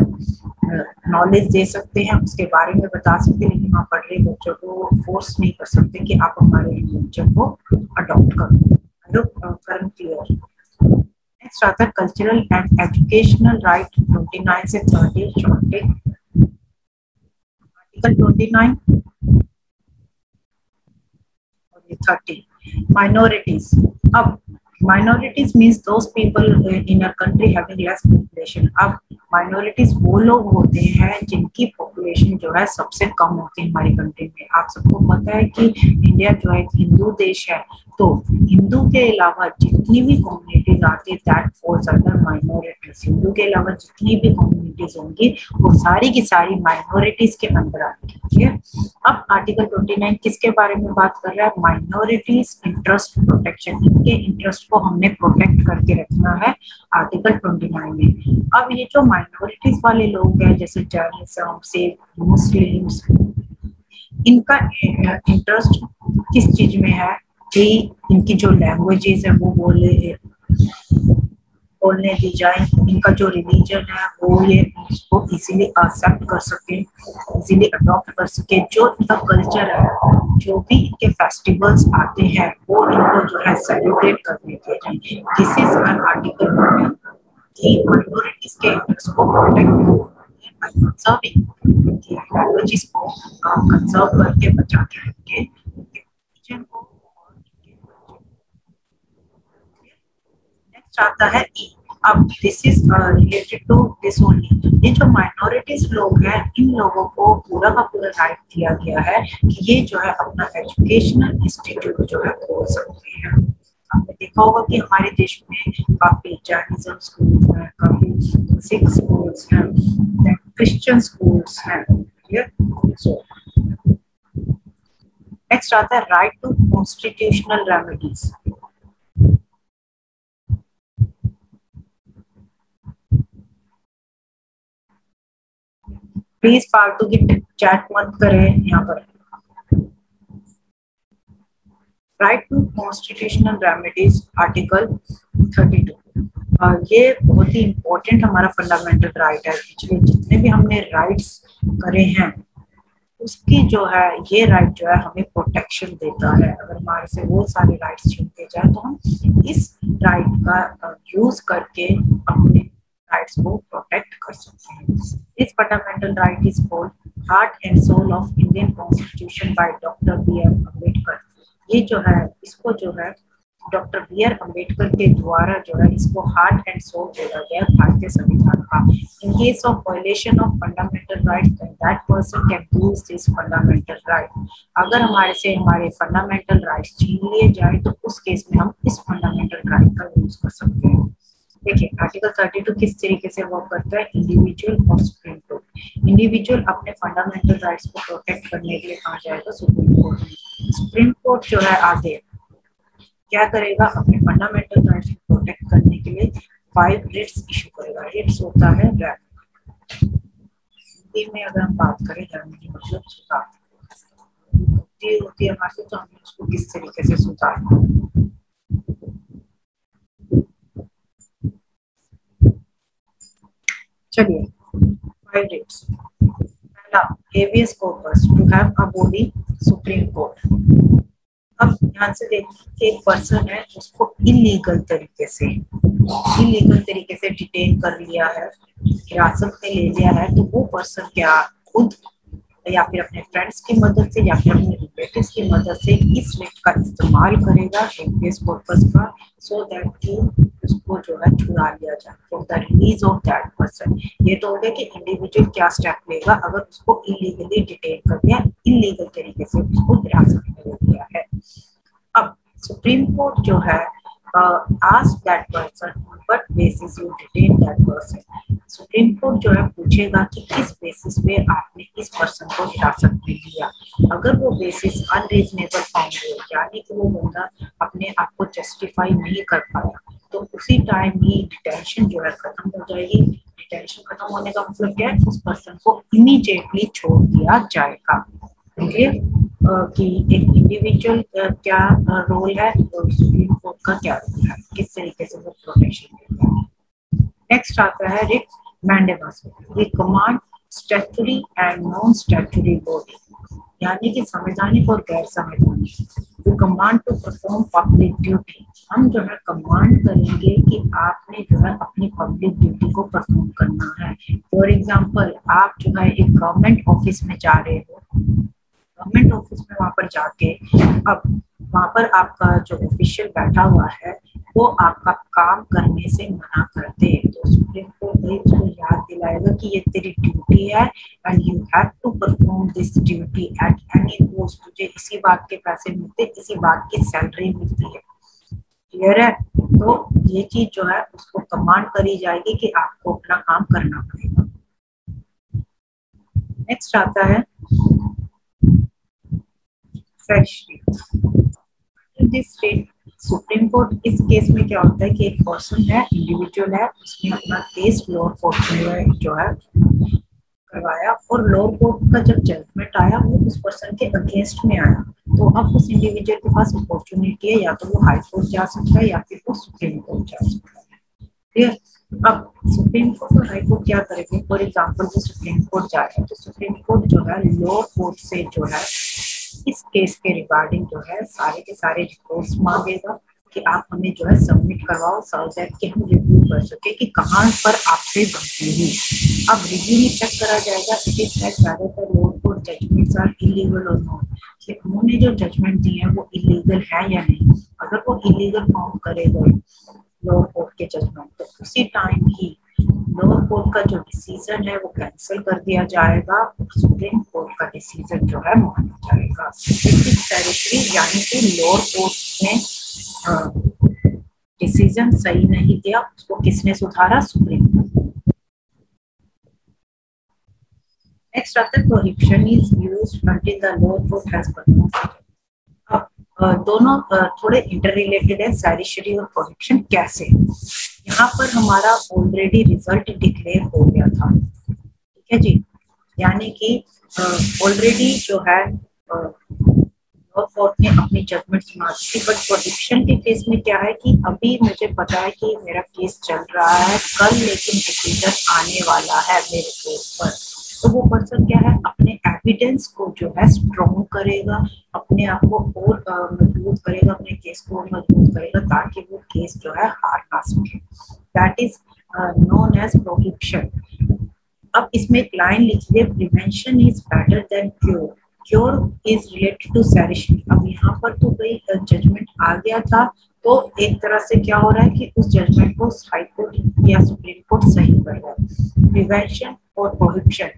S1: नॉलेज दे सकते हैं, उसके बारे में बता सकते हैं, लेकिन वहाँ पढ़ रहे बच्चों को फोर्स नहीं कर सकते कि आप हमारे रिलीजन को अडॉप्ट करो। Current clear? नेक्स्ट आता है कल्चरल एंड एजुकेशनल राइट 29 से 30 शॉर्टेज। आर्टिकल 29 और ये 30 माइनॉरिटीज। अब minorities means those people in a country having less population. अब माइनॉरिटीज वो लोग होते हैं जिनकी पॉपुलेशन जो है सबसे कम होती है हमारी कंट्री में। आप सबको पता है कि इंडिया जो है एक हिंदू देश है, तो हिंदू के अलावा जितनी भी कम्युनिटी कम्युनिटीज आती है that falls under minorities. Hindu के अलावा जितनी भी कम्युनिटीज होंगी वो सारी की सारी माइनॉरिटीज के अंदर आती है। ठीक है, अब आर्टिकल 29 किसके बारे में बात कर रहा है? Minorities interest protection. इनके इंटरेस्ट को हमने प्रोटेक्ट करके रखना है आर्टिकल 29 में। अब ये जो माइनॉरिटीज वाले लोग हैं जैसे जैनिज्म, सिख, मुस्लिम्स, इनका इंटरेस्ट किस चीज में है कि इनकी जो लैंग्वेजेस है वो बोलने दी जाए, इनका जो रिलीजन है वो ये इसको इजीली एक्सेप्ट कर सके, इजीली अडॉप्ट कर सके, जो इनका कल्चर है, जो भी इनके फेस्टिवल्स आते हैं वो इनको जो है सेलिब्रेट करने के लिए। दिस इज एन आर्टिकल कि माइनॉरिटीज के इंटरेस्ट को protect by conserving the languages को कंजर्व करके बचाते रहेंगे उनके रिलीजन को और उनके नेक्स्ट आता है ई। अब this is related to this only. ये जो माइनॉरिटीज लोग हैं इन लोगों को पूरा का पूरा राइट दिया गया है कि ये जो है अपना एजुकेशनल इंस्टीट्यूट जो है खोल सकते हैं। आपने देखा होगा कि हमारे देश में काफी जैनिज्म स्कूल हैं, काफी सिख स्कूल्स हैं, क्रिश्चियन स्कूल्स हैं। नेक्स्ट आता है right to constitutional remedies. Please फालतू की चैट मत करें यहाँ पर। Right to constitutional remedies article 32। ये बहुत ही इम्पोर्टेंट हमारा फंडामेंटल राइट है। पिछले जितने भी हमने राइट्स करे हैं उसकी जो है ये राइट जो है हमें प्रोटेक्शन देता है। अगर हमारे से वो सारे राइट्स छीनते जाए तो हम इस राइट का यूज करके अपने राइट्स को प्रोटेक्ट कर सकते हैं। This fundamental right is called heart and soul of Indian constitution by doctor B R. Ambedkar. ये जो है इसको जो है डॉक्टर बी.आर. अम्बेडकर के द्वारा जो है इसको हार्ट एंड सोल बोला गया भारतीय संविधान का। In case of violation of fundamental rights that person can use this fundamental right. अगर हमारे से हमारे फंडामेंटल राइट्स छीन लिए जाए तो उस केस में हम इस फंडामेंटल राइट का यूज कर सकते हैं। देखिए आर्टिकल 32 किस तरीके से वर्क करता है। इंडिविजुअल और सुप्रीम कोर्ट। इंडिविजुअल अपने फंडामेंटल राइट्स को प्रोटेक्ट करने के लिए कहा जाएगा सुप्रीम कोर्ट में। सुप्रीम कोर्ट जो है आगे क्या करेगा? अपने फंडामेंटल राइट्स को प्रोटेक्ट करने के लिए 5 रिट्स इशू करेगा। रिट्स होता है हिंदी में अगर हम बात करें रेमेडी मतलब सुधार होती है हमारे, तो हमें उसको किस तरीके से सुधारना। चलिए 5 रिट्स। पहला habeas corpus to have a body Supreme Court. अब ध्यान से देखिए एक पर्सन है उसको इलीगल तरीके से डिटेन कर लिया है, हिरासत में ले लिया है, तो वो पर्सन क्या खुद या फिर अपने फ्रेंड्स की मदद से या फिर अपने रिलेटिव्स की मदद से इस रिट का इस्तेमाल करेगा हेवियस कॉर्पस का, सो दैट कि उसको जो है छुड़ा लिया जाए for the release of that person. ये तो हो गया कि इंडिविजुअल क्या स्टेप लेगा अगर उसको इलीगली डिटेन कर दिया, इलीगल तरीके से उसको हिरासत में ले लिया है। अब सुप्रीम कोर्ट जो है ask that person on what basis you detain that person। Supreme court जो है पूछेगा कि किस बेसिस पे आपने इस पर्सन को हिरासत में लिया। अगर वो बेसिस अनरीजनेबल फाउंड हो, यानी कि वो बंदा अपने आप को जस्टिफाई नहीं कर पाया, तो उसी टाइम ही डिटेंशन जो है खत्म हो जाएगी। डिटेंशन खत्म होने का मतलब क्या है? उस पर्सन को इमीडिएटली छोड़ दिया जाएगा। क्लियर कि एक इंडिविजुअल क्या रोल है और सुप्रीम कोर्ट का क्या रोल है, किस तरीके से वो प्रोटेक्शन देता है। नेक्स्ट आता है writ mandamus. We command statutory and non statutory body, यानी कि संवैधानिक और गैर संवैधानिक। We command to perform public duty. हम जो है कमांड करेंगे कि आपने जो है अपनी पब्लिक ड्यूटी को परफॉर्म करना है। फॉर एग्जाम्पल आप जो है एक गवर्नमेंट ऑफिस में जा रहे हो, गवर्नमेंट ऑफिस में वहां पर जाके अब वहां पर आपका जो ऑफिशियल बैठा हुआ है वो आपका काम करने से मना कर दे, तो सुप्रीम कोर्ट उसको याद दिलाएगा कि ये तेरी ड्यूटी है and you have to perform this duty at any cost. तुझे इसी बात के पैसे मिलते, इसी बात की सैलरी मिलती है। क्लियर है? तो ये चीज जो है उसको कमांड करी जाएगी कि आपको अपना काम करना पड़ेगा। नेक्स्ट आता है सुप्रीम कोर्ट। इस केस में क्या होता है कि एक पर्सन है, इंडिविजुअल है, उसने अपना केस लोअर कोर्ट में जो है करवाया और लोअर कोर्ट का जब जजमेंट आया वो उस पर्सन के अगेंस्ट में आया, तो अब उस इंडिविजुअल के पास अपॉर्चुनिटी है, या तो वो हाई कोर्ट जा सकता है या फिर वो सुप्रीम कोर्ट जा सकता है। क्लियर? अब सुप्रीम कोर्ट और हाई कोर्ट क्या करेंगे? फॉर एग्जांपल वो सुप्रीम कोर्ट जा रहे हैं तो सुप्रीम कोर्ट जो है लोअर कोर्ट से जो है इस केस के रिगार्डिंग जो है सारे के सारे रिपोर्ट्स मांगेगा कि आप हमें जो है सबमिट करवाओ सो दैट कि हम रिव्यू कर सके कि कहाँ पर आपसे गलती हुई। अब रिव्यू में चेक करा जाएगा ज्यादातर lower court judgements are illegal और नॉट, कि उन्होंने जो जजमेंट दिए हैं वो इलीगल है या नहीं। अगर वो इलीगल फाउंड करेगा लोअर कोर्ट के जजमेंट तो उसी टाइम ही लोअर कोर्ट का जो डिसीजन है वो कैंसिल कर दिया जाएगा, सुप्रीम कोर्ट का डिसीजन जो है माना जाएगा। यानी कि लोअर कोर्ट ने डिसीजन सही नहीं दिया, उसको किसने सुधारा? Supreme court. नेक्स्ट आता है prohibition is used until the lower court has pronounced. दोनों थोड़े इंटर रिलेटेड है, सैरिशरी और प्रोहिबिशन। कैसे? यहाँ पर हमारा ऑलरेडी रिजल्ट डिक्लेयर हो गया था, ठीक है जी, यानी कि ऑलरेडी जो है लोअर कोर्ट ने अपनी जजमेंट सुना दी। बट प्रोहिबिशन के केस में क्या है कि अभी मुझे पता है कि मेरा केस चल रहा है कल, लेकिन डिसीजन आने वाला है मेरे केस पर, तो वो पर्सन क्या है अपने एविडेंस को जो है स्ट्रॉन्ग करेगा, अपने आप को और मजबूत करेगा, अपने केस को और मजबूत करेगा ताकि वो केस जो है हार ना सके। That is known as prohibition. अब इसमें एक लाइन लिखिए, prevention is better than cure, cure is related to certiorari. अब यहाँ पर तो कोई जजमेंट आ गया था, तो एक तरह से क्या हो रहा है कि उस जजमेंट को हाई कोर्ट या सुप्रीम कोर्ट सही कर रहा है। प्रिवेंशन और प्रोहिबिशन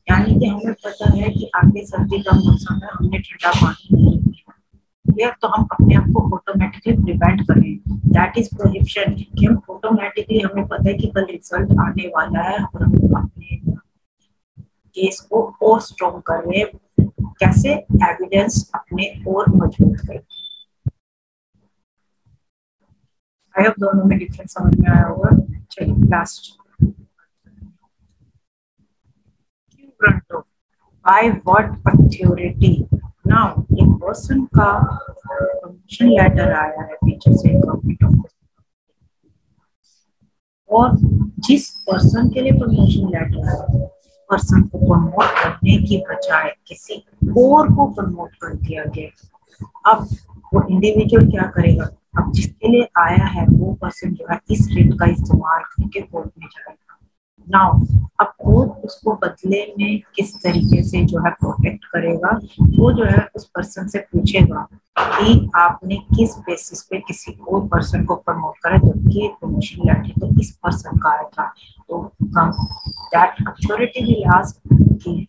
S1: यानी कि हमें पता है कि आगे सर्दी का मौसम है, हमने ठंडा पानी नहीं पीना, तो हम अपने आप को ऑटोमेटिकली प्रिवेंट करें। दैट इज प्रोहिबिशन, कि हम ऑटोमेटिकली हमें पता है कि कल रिजल्ट आने वाला है और हम अपने केस को और स्ट्रॉन्ग कर रहे हैं। कैसे? एविडेंस अपने और मजबूत करें। आई होप दोनों में डिफरेंस समझ में आया होगा। चलिए last by what authority. Now एक पर्सन का परमिशन लेटर आया है पीछे से गवर्नमेंट ऑफ, और जिस पर्सन के लिए परमिशन लेटर आया पर्सन को प्रमोट करने की बजाय किसी और को प्रमोट कर दिया गया। अब वो इंडिविजुअल क्या करेगा? अब जिसके लिए आया है वो पर्सन जो है इस रिट का इस्तेमाल करके कोर्ट में जाएगा। नाउ अब कोर्ट उसको बदले में किस तरीके से जो है प्रोटेक्ट करेगा, वो जो है उस पर्सन से पूछेगा कि आपने किस बेसिस पे किसी और पर्सन को प्रमोट करा, जबकि प्रमोशन लेटर तो इस पर्सन का आया था। तो दैट अथॉरिटी विल आस्क कि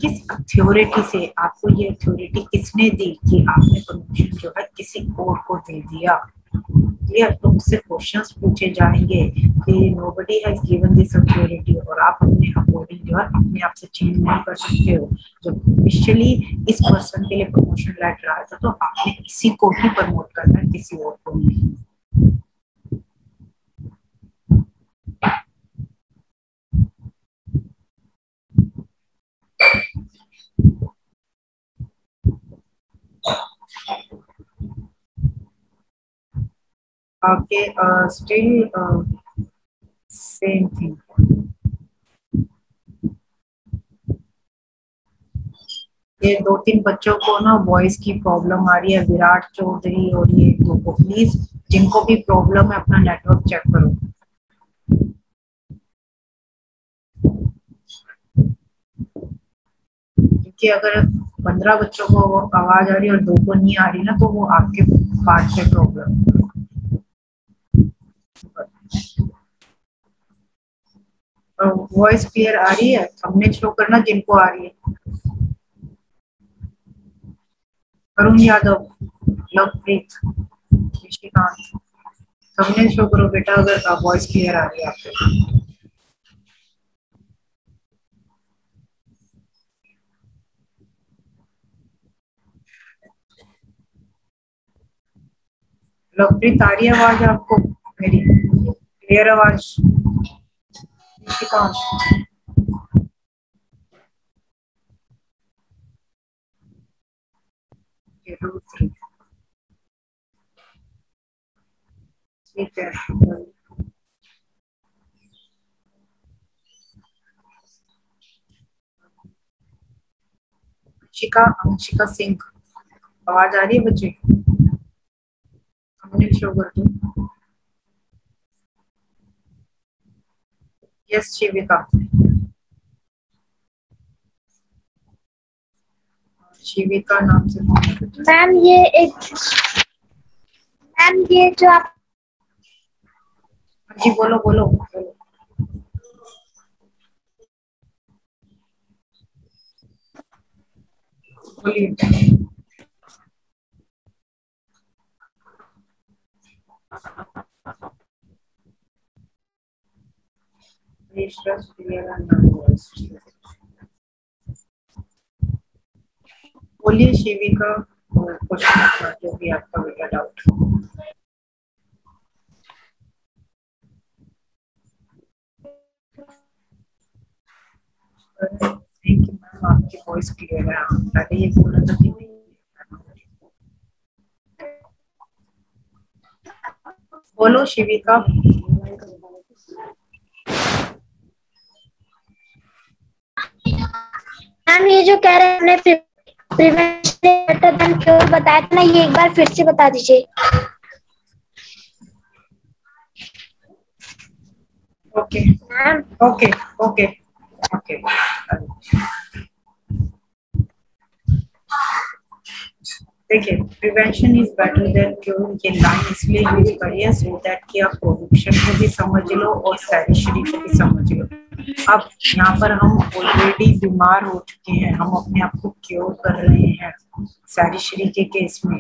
S1: किस अथॉरिटी से आपको ये अथॉरिटी किसने दी कि आपने प्रमोशन जो है किसी और को दे दिया। क्लियर? तो उससे क्वेश्चंस पूछे जाएंगे कि nobody has given this authority, और आप अपने अकॉर्डिंग जो है अपने आप से चेंज नहीं कर सकते हो। जब इनिशियली इस पर्सन के लिए प्रमोशन लेटर आया था तो आपने इसी को ही प्रमोट करना है, किसी और को नहीं। Okay, still same thing. ये 2-3 बच्चों को ना वॉइस की प्रॉब्लम आ रही है, विराट चौधरी और ये दो को प्लीज, जिनको भी प्रॉब्लम है अपना नेटवर्क चेक करो। क्योंकि अगर 15 बच्चों को आवाज आ रही है और 2 को नहीं आ रही ना, तो वो आपके पार्ट से प्रॉब्लम। वॉइस क्लियर आ रही है? हमने शो करना जिनको आ रही है। अरुण यादव, लवप्रीत, निशिकांत, थंबनेल शो करो बेटा अगर वॉइस क्लियर आ रही है आपको। लवप्रीत आ रही है आवाज आपको मेरी क्लियर आवाज? ठीक है, अंशिका सिंह आवाज आ रही है बच्चे? हमने शो कर दो। यस शिविका। शिविका नाम से
S2: मैम ये जो आप
S1: जी बोलो बोलो बोलो। बोलिए। बोलिए शिविका, क्वेश्चन जो भी आपका बेटा डाउट। थैंक यू मैम, आपकी वॉइस क्लियर है। पहले ये बोला था कि बोलो शिविका।
S2: मैम ये जो कह रहे हैं प्रिवेंशन बेटर देन क्योर बताया था ना, ये एक बार फिर से बता दीजिए।
S1: Okay okay okay okay. देखिए, prevention is better than cure ये लाइन इसलिए यूज करी है सो दैट कि आप प्रोडक्शन को भी समझ लो और सैरिशरी को भी समझ लो। अब यहाँ पर हम ऑलरेडी बीमार हो चुके हैं, हम अपने आप को क्योर कर रहे हैं सैरिशरी के केस में,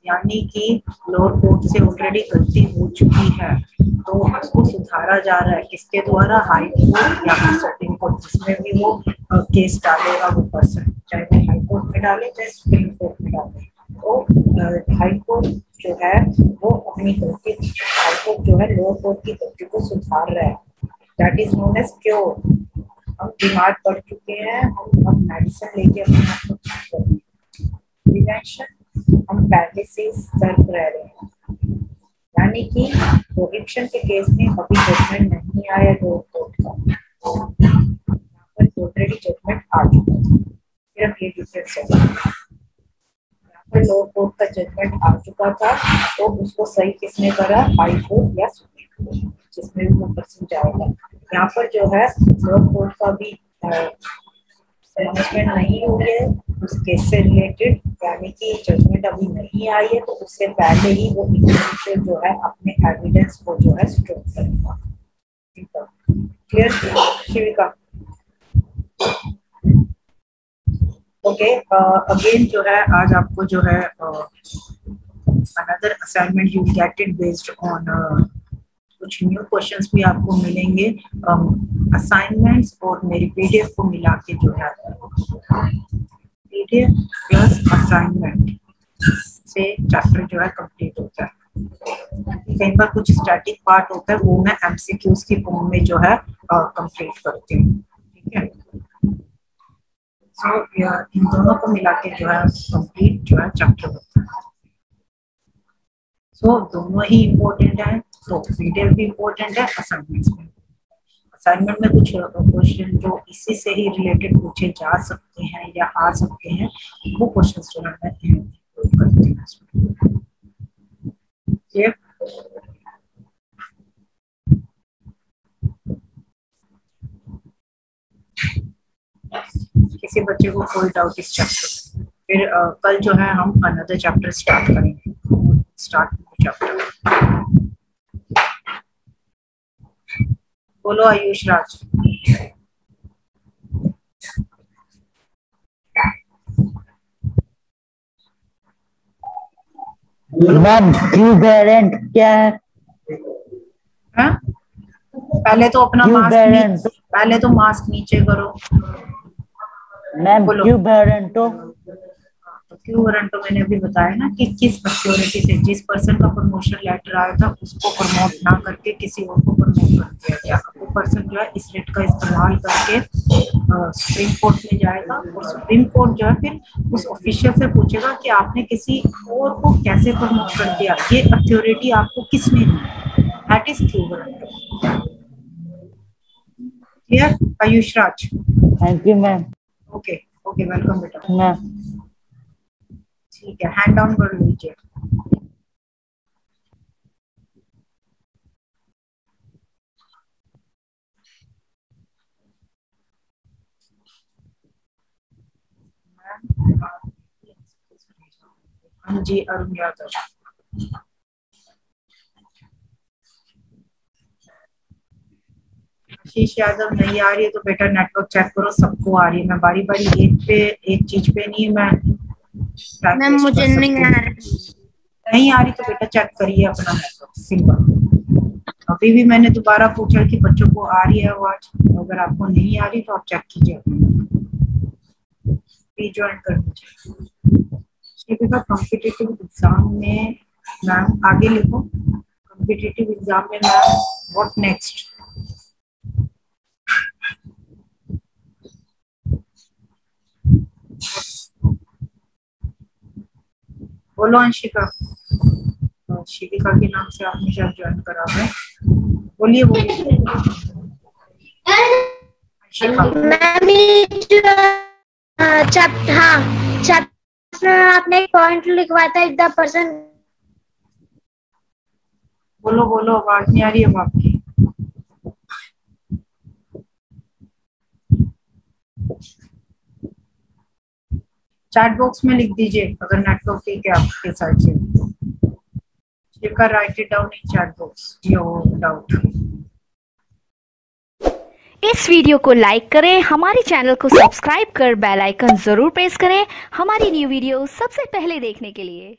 S1: यानी कि लोअर कोर्ट से ऑलरेडी गलती हो चुकी है तो उसको सुधारा जा रहा है। किसके द्वारा? हाई कोर्ट या फिर सुप्रीम कोर्ट, जिसमें भी वो केस डालेगा वो पर्सन, चाहे वो हाई कोर्ट में डाले चाहे सुप्रीम कोर्ट में डाले। तो हाई कोर्ट जो है वो अपनी गलती, हाई कोर्ट जो है लोअर कोर्ट की गलती को सुधार रहा है। That is known as cure. हम बीमार पड़ चुके हैं, हम मेडिसिन लेके अपने आप को ठीक कर रहे हैं। प्रिवेंशन हम पहले से सतर्क रह रहे हैं, यानी कि प्रोहिबिशन के केस में अभी जजमेंट नहीं आया लोअर कोर्ट का, यहाँ पर ऑलरेडी जजमेंट आ चुका है। सिर्फ ये डिफरेंस है, यहाँ पर लोअर कोर्ट का जजमेंट आ चुका था तो उसको सही किसने करा? हाई कोर्ट या सुप्रीम कोर्ट, जिसमें भी वो पर्सन जाएगा। यहाँ पर जो है लोअर कोर्ट का भी अनाउंसमेंट नहीं हुई है उस केस से रिलेटेड, यानी कि जजमेंट अभी नहीं आई है, तो उससे पहले ही वो इंडिविजुअल जो है अपने एविडेंस को जो है स्ट्रॉन्ग करेगा। क्लियर शिविका? ओके, अगेन जो है आज आपको जो है another assignment you get it based on कुछ न्यू क्वेश्चंस भी आपको मिलेंगे। असाइनमेंट्स और मेरी पीडीएफ को मिला के जो है पीडीएफ प्लस असाइनमेंट से चैप्टर जो है कंप्लीट होता है। कहीं पर कुछ स्टैटिक पार्ट होता है वो मैं एमसीक्यूज की फॉर्म में जो है कंप्लीट करती हूँ, ठीक है। सो इन दोनों को मिला के जो है कंप्लीट जो है चैप्टर होता है। सो दोनों ही इम्पोर्टेंट है, तो पीडीएफ भी इम्पोर्टेंट है, असाइनमेंट्स में। असाइनमेंट में कुछ क्वेश्चन जो इसी से ही रिलेटेड पूछे जा सकते हैं या आ सकते हैं, वो क्वेश्चंस जो है मैं इंक्लूड करती हूँ। ठीक, किसी बच्चे को कोई डाउट इस चैप्टर में? फिर कल जो है हम अनदर चैप्टर स्टार्ट करेंगे। स्टार्ट चैप्टर बोलो आयुष राज।
S4: मैम इक्विवेलेंट क्या है?
S1: हाँ, पहले तो अपना
S4: क्यू बेरेंटो
S1: पहले तो मास्क नीचे करो।
S4: मैम,
S1: बोलो।
S4: क्यू बेरेंटो
S1: तो क्यों वारंट मैंने अभी बताया ना कि किस अथॉरिटी से जिस पर्सन का प्रमोशन लेटर आया था उसको प्रमोट ना करके किसी और को प्रमोट कर दिया गया। वो पर्सन जो है इस रेट का इस्तेमाल करके सुप्रीम कोर्ट में जाएगा और सुप्रीम कोर्ट जो है फिर उस ऑफिशियल से पूछेगा कि आपने किसी और को कैसे प्रमोट कर दिया, ये अथॉरिटी आपको किसने दी। That is quo warranto. Clear Ayush Raj?
S4: Thank you ma'am.
S1: Okay okay, welcome बेटा।
S4: मैम,
S1: ठीक है, हैंड डाउन कर लीजिए। हाँ जी, अरुण यादव। आशीष यादव नहीं आ रही है तो बेटा नेटवर्क चेक करो, सबको आ रही है। मैं बारी बारी एक चीज पे नहीं मैं
S2: मैम मुझे
S1: नहीं आ रही तो बेटा चेक करिए अपना नेटवर्क। सिंपल। अभी भी मैंने दोबारा पूछा कि बच्चों को आ रही है आवाज, अगर आपको नहीं आ रही तो आप चेक कीजिए, रीज्वाइन कर दीजिए। कॉम्पिटिटिव एग्जाम में मैम आगे लिखो। कॉम्पिटिटिव एग्जाम में मैम व्हाट नेक्स्ट? बोलो अंशिका। शिविका के नाम से आपने शायद ज्वाइन करा है। बोलिए बोलिए अंशिका।
S2: आपने एक पॉइंट लिखवाया था इफ द पर्सन।
S1: बोलो बोलो, आवाज नहीं आ रही है आपकी। चैट बॉक्स में लिख दीजिए अगर नेटवर्क ठीक है आपके साइड से। Right it down in chat box your doubt.
S5: इस वीडियो को लाइक करें, हमारे चैनल को सब्सक्राइब कर बेल आइकन जरूर प्रेस करें हमारी न्यू वीडियो सबसे पहले देखने के लिए।